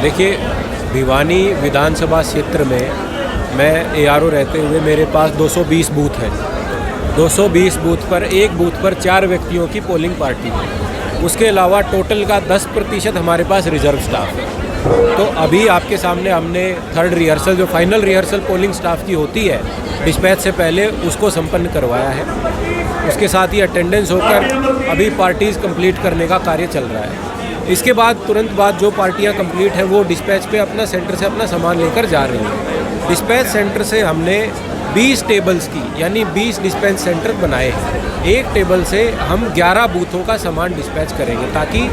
देखिए, भिवानी विधानसभा क्षेत्र में मैं ARO रहते हुए मेरे पास 220 बूथ हैं। 220 बूथ पर एक बूथ पर 4 व्यक्तियों की पोलिंग पार्टी है। उसके अलावा टोटल का 10% हमारे पास रिजर्व स्टाफ है। तो अभी आपके सामने हमने थर्ड रिहर्सल, जो फाइनल रिहर्सल पोलिंग स्टाफ की होती है डिस्पैच से पहले, उसको संपन्न करवाया है। उसके साथ ही अटेंडेंस होकर अभी पार्टीज़ कंप्लीट करने का कार्य चल रहा है। इसके बाद तुरंत बाद जो पार्टियां कंप्लीट हैं वो डिस्पैच पे अपना सेंटर से अपना सामान लेकर जा रही हैं। डिस्पैच सेंटर से हमने 20 टेबल्स की, यानी 20 डिस्पैच सेंटर बनाए हैं। एक टेबल से हम 11 बूथों का सामान डिस्पैच करेंगे ताकि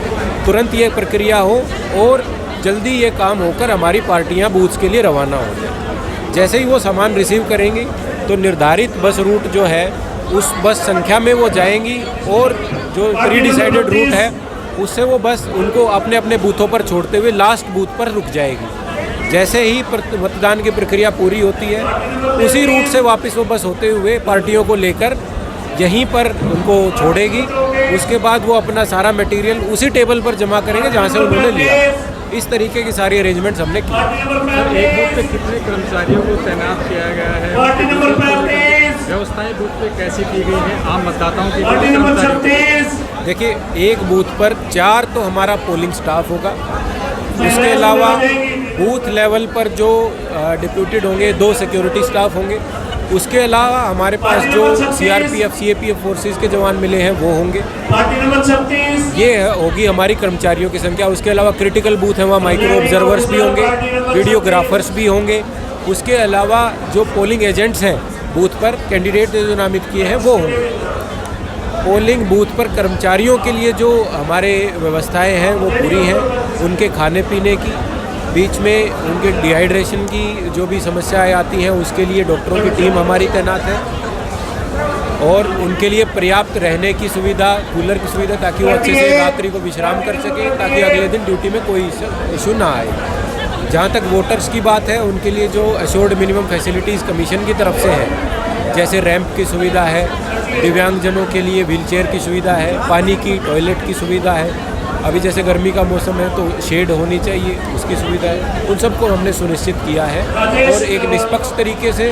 तुरंत ये प्रक्रिया हो और जल्दी ये काम होकर हमारी पार्टियां बूथ्स के लिए रवाना हो जाए। जैसे ही वो सामान रिसीव करेंगी तो निर्धारित बस रूट जो है उस बस संख्या में वो जाएंगी और जो प्री डिसाइडेड रूट है उससे वो बस उनको अपने अपने बूथों पर छोड़ते हुए लास्ट बूथ पर रुक जाएगी। जैसे ही मतदान की प्रक्रिया पूरी होती है उसी रूट से वापस वो बस होते हुए पार्टियों को लेकर यहीं पर उनको छोड़ेगी। उसके बाद वो अपना सारा मटेरियल उसी टेबल पर जमा करेंगे जहाँ से उन्होंने लिया। इस तरीके की सारी अरेंजमेंट्स हमने की। एक बूथ पे कितने कर्मचारियों को तैनात किया गया है? व्यवस्थाएं बूथ पे कैसी की गई है आम मतदाताओं के लिए? देखिए, एक बूथ पर 4 तो हमारा पोलिंग स्टाफ होगा। उसके अलावा बूथ लेवल पर जो डिप्यूटेड होंगे 2 सिक्योरिटी स्टाफ होंगे। उसके अलावा हमारे पास जो CRPF CAPF फोर्सेस के जवान मिले हैं वो होंगे। ये होगी हमारी कर्मचारियों की संख्या। उसके अलावा क्रिटिकल बूथ हैं, वहाँ माइक्रो ऑब्जर्वर्स भी होंगे, वीडियोग्राफर्स भी होंगे। उसके अलावा जो पोलिंग एजेंट्स हैं बूथ पर, कैंडिडेट जो नामित किए हैं वो होंगे। पोलिंग बूथ पर कर्मचारियों के लिए जो हमारे व्यवस्थाएं हैं वो पूरी हैं। उनके खाने पीने की, बीच में उनके डिहाइड्रेशन की जो भी समस्याएं आती हैं उसके लिए डॉक्टरों की टीम हमारी तैनात है और उनके लिए पर्याप्त रहने की सुविधा, कूलर की सुविधा, ताकि वो अच्छे से रात्रि को विश्राम कर सकें, ताकि अगले दिन ड्यूटी में कोई इशू ना आए। जहाँ तक वोटर्स की बात है, उनके लिए जो एश्योर्ड मिनिमम फैसिलिटीज़ कमीशन की तरफ से है, जैसे रैंप की सुविधा है, दिव्यांगजनों के लिए व्हीलचेयर की सुविधा है, पानी की, टॉयलेट की सुविधा है। अभी जैसे गर्मी का मौसम है तो शेड होनी चाहिए, उसकी सुविधा है। उन सबको हमने सुनिश्चित किया है और एक निष्पक्ष तरीके से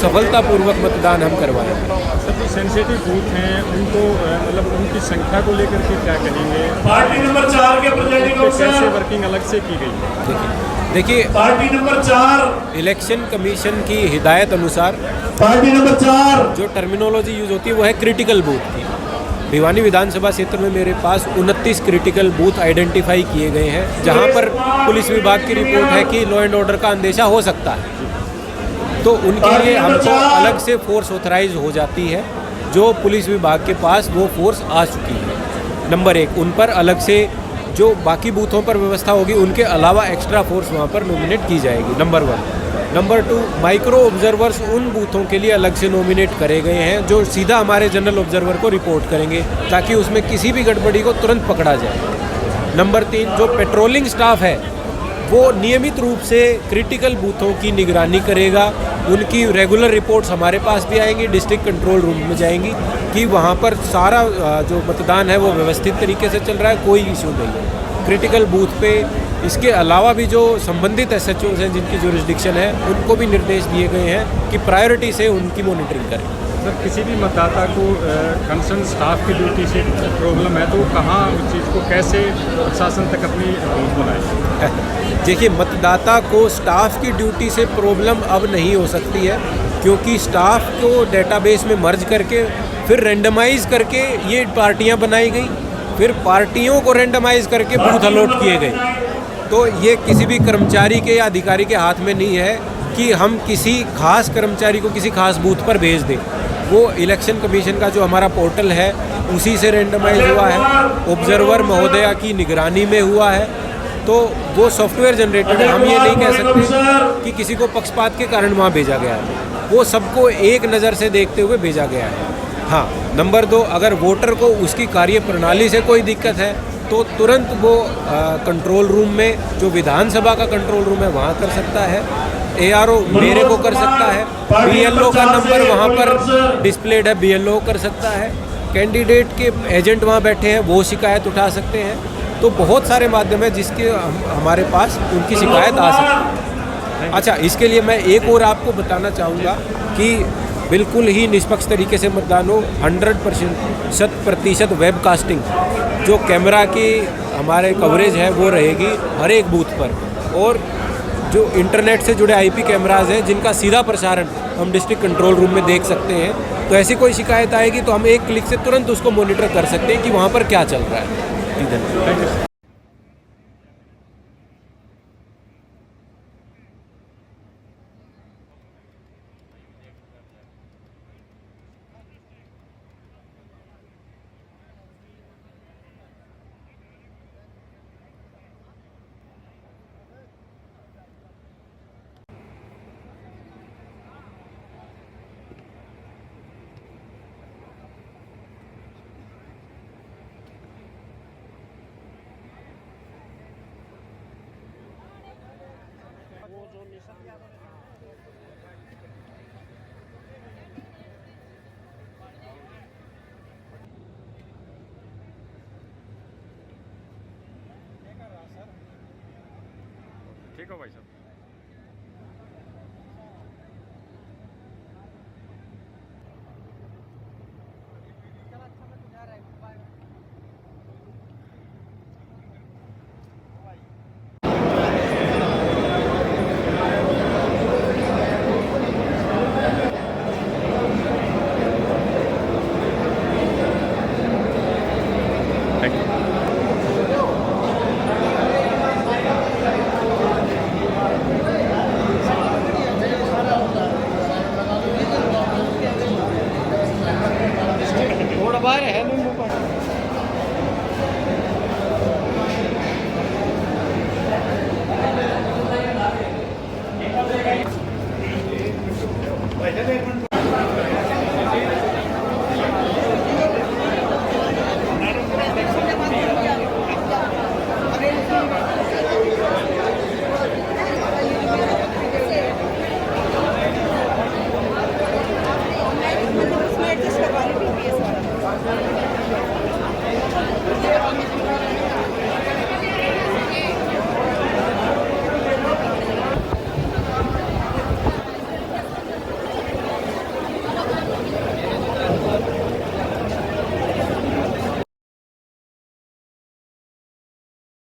सफलतापूर्वक मतदान हम करवाए हैं। सबसे सेंसिटिव बूथ हैं उनको मतलब उनकी संख्या को लेकर के क्या कहेंगे? पार्टी नंबर 4 के प्रेजेंटिंग ऑफिसर कैसे वर्किंग अलग से की गई? देखिए, पार्टी नंबर 4 इलेक्शन कमीशन की हिदायत अनुसार पार्टी नंबर 4 जो टर्मिनोलॉजी यूज़ होती है वो है क्रिटिकल बूथ की। भिवानी विधानसभा क्षेत्र में मेरे पास 29 क्रिटिकल बूथ आइडेंटिफाई किए गए हैं जहां पर पुलिस विभाग की रिपोर्ट है कि लॉ एंड ऑर्डर का अंदेशा हो सकता है। तो उनके लिए हमको अलग से फोर्स ऑथराइज हो जाती है, जो पुलिस विभाग के पास वो फोर्स आ चुकी है। नंबर 1, उन पर अलग से जो बाकी बूथों पर व्यवस्था होगी उनके अलावा एक्स्ट्रा फोर्स वहाँ पर नॉमिनेट की जाएगी। नंबर 1। नंबर 2, माइक्रो ऑब्जर्वर्स उन बूथों के लिए अलग से नॉमिनेट करे गए हैं जो सीधा हमारे जनरल ऑब्जर्वर को रिपोर्ट करेंगे ताकि उसमें किसी भी गड़बड़ी को तुरंत पकड़ा जाए। नंबर 3, जो पेट्रोलिंग स्टाफ है वो नियमित रूप से क्रिटिकल बूथों की निगरानी करेगा। उनकी रेगुलर रिपोर्ट्स हमारे पास भी आएंगी, डिस्ट्रिक्ट कंट्रोल रूम में जाएंगी कि वहाँ पर सारा जो मतदान है वो व्यवस्थित तरीके से चल रहा है, कोई इशू नहीं है क्रिटिकल बूथ पे। इसके अलावा भी जो संबंधित SHOs हैं जिनकी जुरिस्डिक्शन है उनको भी निर्देश दिए गए हैं कि प्रायोरिटी से उनकी मॉनिटरिंग करें। सर, किसी भी मतदाता को कंसर्न स्टाफ की ड्यूटी से प्रॉब्लम है तो कहाँ उस चीज़ को कैसे प्रशासन तक अपनी पहुँच बनाए? देखिए, मतदाता को स्टाफ की ड्यूटी से प्रॉब्लम अब नहीं हो सकती है क्योंकि स्टाफ को डेटाबेस में मर्ज करके फिर रेंडमाइज करके ये पार्टियाँ बनाई गई, फिर पार्टियों को रेंडमाइज करके बूथ अलॉट किए गए। तो ये किसी भी कर्मचारी के या अधिकारी के हाथ में नहीं है कि हम किसी खास कर्मचारी को किसी खास बूथ पर भेज दें। वो इलेक्शन कमीशन का जो हमारा पोर्टल है उसी से रेंडमाइज हुआ है, ऑब्जर्वर महोदया की निगरानी में हुआ है। तो वो सॉफ्टवेयर जनरेटेड है। हम ये नहीं कह सकते कि किसी को पक्षपात के कारण वहाँ भेजा गया है, वो सबको एक नज़र से देखते हुए भेजा गया है। हाँ, नंबर 2, अगर वोटर को उसकी कार्य प्रणाली से कोई दिक्कत है तो तुरंत वो कंट्रोल रूम में, जो विधानसभा का कंट्रोल रूम है वहाँ कर सकता है। ARO मेरे को कर सकता है। BLO का नंबर वहाँ पर डिस्प्लेड है, BLO कर सकता है। कैंडिडेट के एजेंट वहाँ बैठे हैं, वो शिकायत उठा सकते हैं। तो बहुत सारे माध्यम है जिसके हमारे पास उनकी शिकायत आ सकती है। अच्छा, इसके लिए मैं एक और आपको बताना चाहूँगा कि बिल्कुल ही निष्पक्ष तरीके से मतदान हो, 100% वेबकास्टिंग, जो कैमरा की हमारे कवरेज है वो रहेगी हर एक बूथ पर, और जो इंटरनेट से जुड़े आईपी कैमराज हैं जिनका सीधा प्रसारण हम डिस्ट्रिक्ट कंट्रोल रूम में देख सकते हैं। तो ऐसी कोई शिकायत आएगी तो हम एक क्लिक से तुरंत उसको मॉनिटर कर सकते हैं कि वहाँ पर क्या चल रहा है। धन्यवाद। ठीक हो भाई साहब।